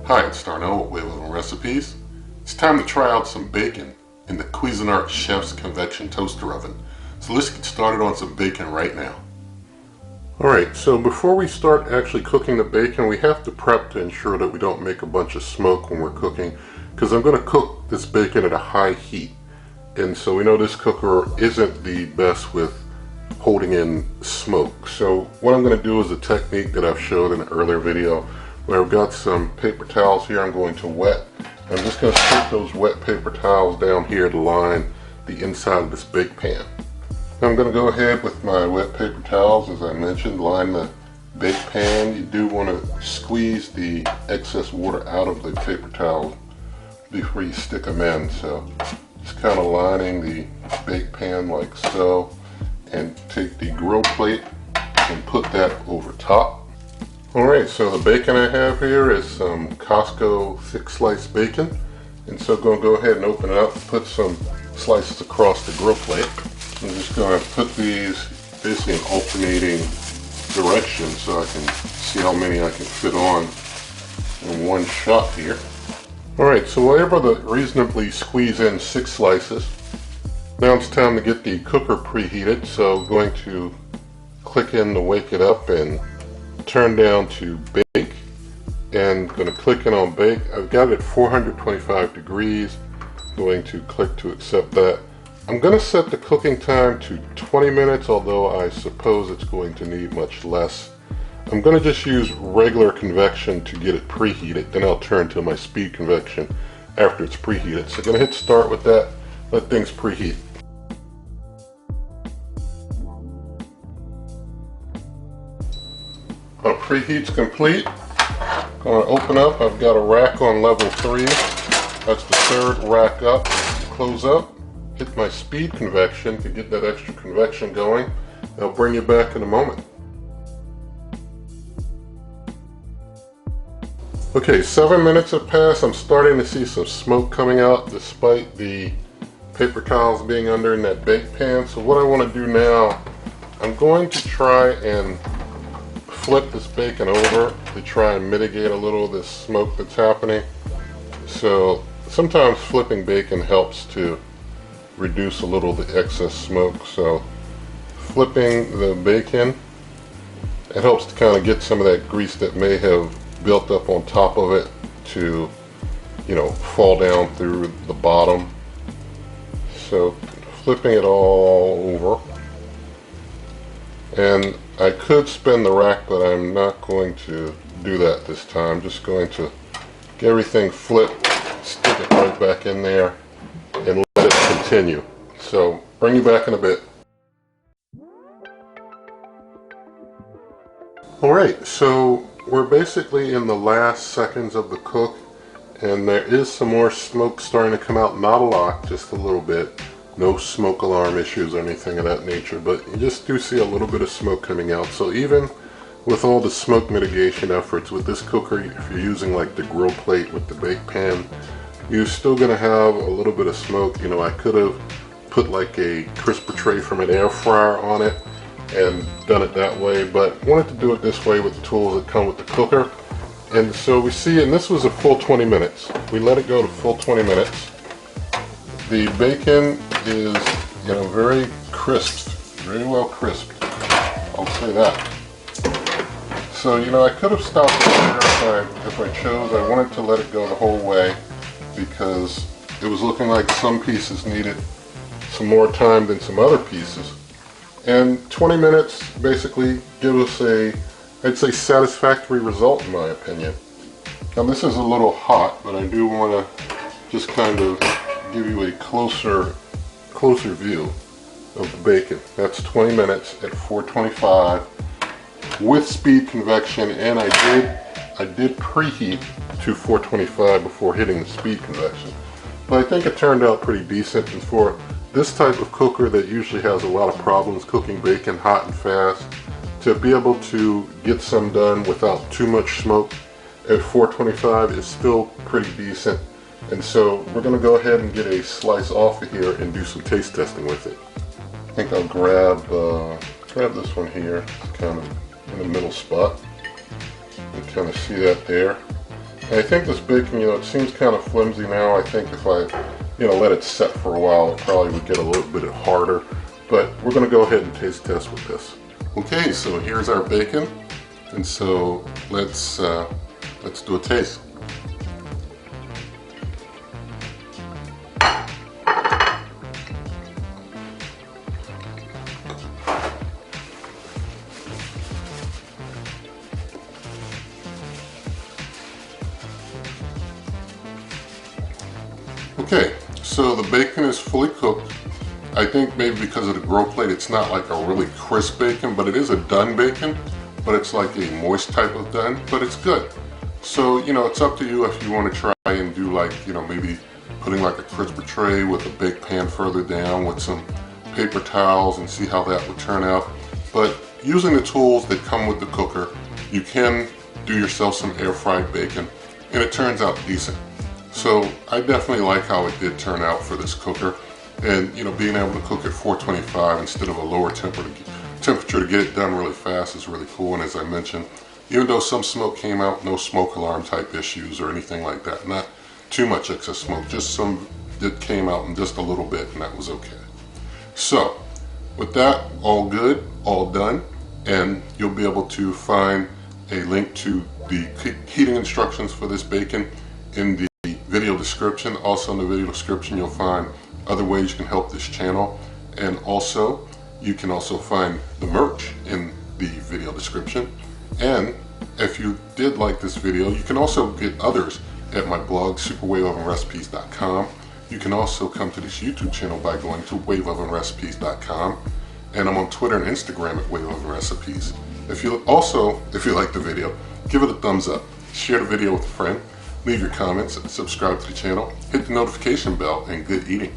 Hi, it's Darnell with Way Little Recipes. It's time to try out some bacon in the Cuisinart Chef's Convection Toaster Oven. So let's get started on some bacon right now. Alright, so before we start actually cooking the bacon, we have to prep to ensure that we don't make a bunch of smoke when we're cooking, because I'm going to cook this bacon at a high heat. And so we know this cooker isn't the best with holding in smoke. So what I'm going to do is a technique that I've showed in an earlier video, where I've got some paper towels here I'm going to wet. I'm just going to stick those wet paper towels down here to line the inside of this bake pan. Now I'm going to go ahead with my wet paper towels, as I mentioned, line the bake pan. You do want to squeeze the excess water out of the paper towels before you stick them in. So just kind of lining the bake pan like so, and take the grill plate and put that over top. Alright, so the bacon I have here is some Costco thick slice bacon, and so I'm going to go ahead and open it up and put some slices across the grill plate. I'm just going to put these basically in alternating directions so I can see how many I can fit on in one shot here. Alright, so we're able to reasonably squeeze in 6 slices. Now it's time to get the cooker preheated, so I'm going to click in to wake it up and turn down to bake, and going to click in on bake. I've got it at 425 degrees. Going to click to accept that. I'm going to set the cooking time to 20 minutes, although I suppose it's going to need much less. I'm going to just use regular convection to get it preheated, then I'll turn to my speed convection after it's preheated. So I'm going to hit start with that, let things preheat. Our preheat's complete. Going to open up. I've got a rack on level 3. That's the 3rd rack up. Close up. Hit my speed convection to get that extra convection going. I'll bring you back in a moment. Okay, 7 minutes have passed. I'm starting to see some smoke coming out despite the paper towels being under in that bake pan. So what I want to do now, I'm going to try and flip this bacon over to try and mitigate a little of this smoke that's happening. So sometimes flipping bacon helps to reduce a little of the excess smoke. So flipping the bacon, it helps to kind of get some of that grease that may have built up on top of it to, you know, fall down through the bottom. So flipping it all over. And I could spin the rack, but I'm not going to do that this time. I'm just going to get everything flipped, stick it right back in there, and let it continue. So, bring you back in a bit. Alright, so we're basically in the last seconds of the cook, and there is some more smoke starting to come out. Not a lot, just a little bit. No smoke alarm issues or anything of that nature, but you just do see a little bit of smoke coming out. So even with all the smoke mitigation efforts with this cooker, if you're using like the grill plate with the bake pan, you're still going to have a little bit of smoke. You know, I could have put like a crisper tray from an air fryer on it and done it that way, but wanted to do it this way with the tools that come with the cooker. And so we see, and this was a full 20 minutes. We let it go to full 20 minutes. The bacon is, you know, very crisped, very well crisped. I'll say that. So, you know, I could have stopped there if I chose. I wanted to let it go the whole way because it was looking like some pieces needed some more time than some other pieces. And 20 minutes basically gives us a, I'd say, satisfactory result in my opinion. Now this is a little hot, but I do want to just kind of give you a closer view of the bacon. That's 20 minutes at 425 with speed convection, and I did preheat to 425 before hitting the speed convection. But I think it turned out pretty decent, and for this type of cooker that usually has a lot of problems cooking bacon hot and fast, to be able to get some done without too much smoke at 425 is still pretty decent. And so we're going to go ahead and get a slice off of here and do some taste testing with it. I think I'll grab this one here, kind of in the middle spot. You kind of see that there. And I think this bacon, it seems kind of flimsy now. I think if I, let it set for a while, it probably would get a little bit harder. But we're going to go ahead and taste test with this. Okay, so here's our bacon, and so let's do a taste. Okay, so the bacon is fully cooked. I think maybe because of the grow plate, it's not like a really crisp bacon, but it is a done bacon, but it's like a moist type of done, but it's good. So, it's up to you if you want to try and do like, maybe putting like a crisper tray with a bake pan further down with some paper towels and see how that would turn out. But using the tools that come with the cooker, you can do yourself some air fried bacon, and it turns out decent. So I definitely like how it did turn out for this cooker, and being able to cook at 425 instead of a lower temperature to get it done really fast is really cool. And as I mentioned, even though some smoke came out, no smoke alarm type issues or anything like that, not too much excess smoke, just some that came out in just a little bit, and that was okay. So with that, all good, all done, and you'll be able to find a link to the heating instructions for this bacon in the video description. Also in the video description you'll find other ways you can help this channel, and also you can also find the merch in the video description. And if you did like this video, you can also get others at my blog superwaveovenrecipes.com. You can also come to this YouTube channel by going to waveovenrecipes.com, and I'm on Twitter and Instagram at waveovenrecipes. If you like the video, give it a thumbs up, share the video with a friend, leave your comments, subscribe to the channel, hit the notification bell, and good eating.